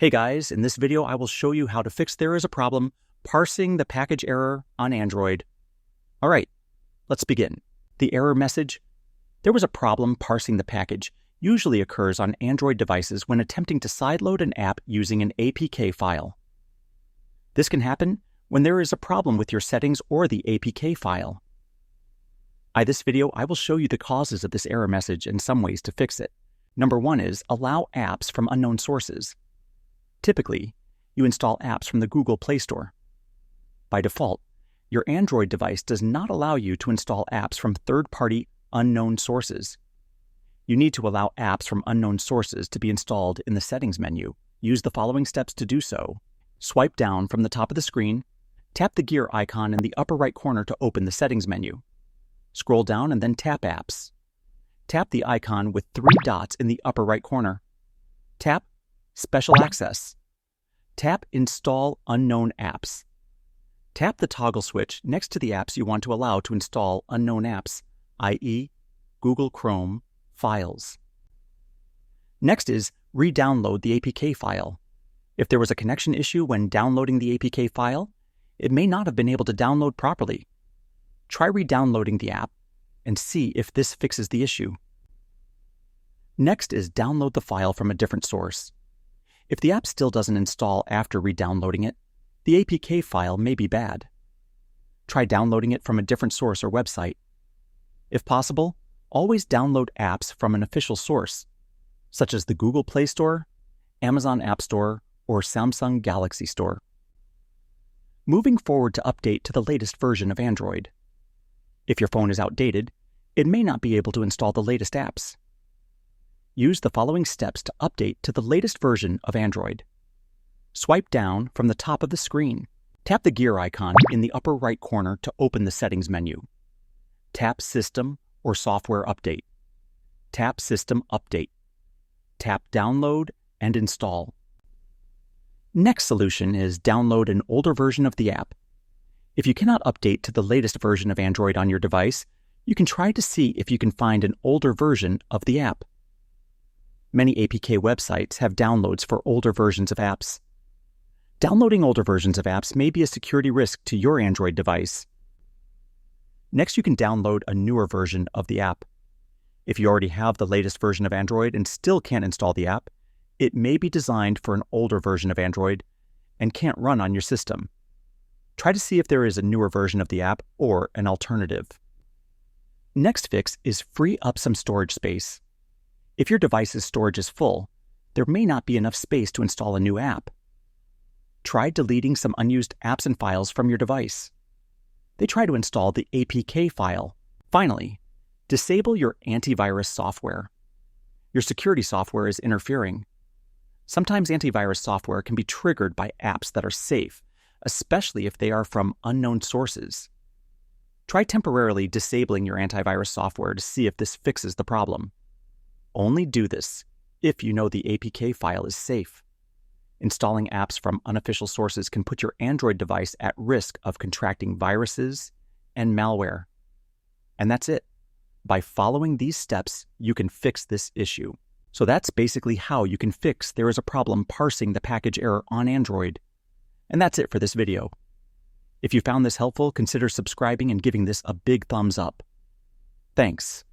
Hey guys, in this video I will show you how to fix there is a problem parsing the package error on Android. Alright, let's begin. The error message, there was a problem parsing the package, usually occurs on Android devices when attempting to sideload an app using an APK file. This can happen when there is a problem with your settings or the APK file. In this video I will show you the causes of this error message and some ways to fix it. Number 1 is allow apps from unknown sources. Typically, you install apps from the Google Play Store. By default, your Android device does not allow you to install apps from third-party unknown sources. You need to allow apps from unknown sources to be installed in the settings menu. Use the following steps to do so. Swipe down from the top of the screen, tap the gear icon in the upper right corner to open the settings menu. Scroll down and then tap Apps. Tap the icon with 3 dots in the upper right corner. Tap Special Access. Tap Install Unknown Apps. Tap the toggle switch next to the apps you want to allow to install unknown apps, i.e. Google Chrome files. Next is re-download the APK file. If there was a connection issue when downloading the APK file, it may not have been able to download properly. Try re-downloading the app and see if this fixes the issue. Next is download the file from a different source. If the app still doesn't install after re-downloading it, the APK file may be bad. Try downloading it from a different source or website. If possible, always download apps from an official source, such as the Google Play Store, Amazon App Store, or Samsung Galaxy Store. Moving forward to update to the latest version of Android. If your phone is outdated, it may not be able to install the latest apps. Use the following steps to update to the latest version of Android. Swipe down from the top of the screen. Tap the gear icon in the upper right corner to open the settings menu. Tap System or Software Update. Tap System Update. Tap Download and Install. Next solution is download an older version of the app. If you cannot update to the latest version of Android on your device, you can try to see if you can find an older version of the app. Many APK websites have downloads for older versions of apps. Downloading older versions of apps may be a security risk to your Android device. Next, you can download a newer version of the app. If you already have the latest version of Android and still can't install the app, it may be designed for an older version of Android and can't run on your system. Try to see if there is a newer version of the app or an alternative. Next fix is free up some storage space. If your device's storage is full, there may not be enough space to install a new app. Try deleting some unused apps and files from your device. They try to install the APK file. Finally, disable your antivirus software. Your security software is interfering. Sometimes antivirus software can be triggered by apps that are safe, especially if they are from unknown sources. Try temporarily disabling your antivirus software to see if this fixes the problem. Only do this if you know the APK file is safe. Installing apps from unofficial sources can put your Android device at risk of contracting viruses and malware. And that's it. By following these steps, you can fix this issue. So that's basically how you can fix there is a problem parsing the package error on Android. And that's it for this video. If you found this helpful, consider subscribing and giving this a big thumbs up. Thanks.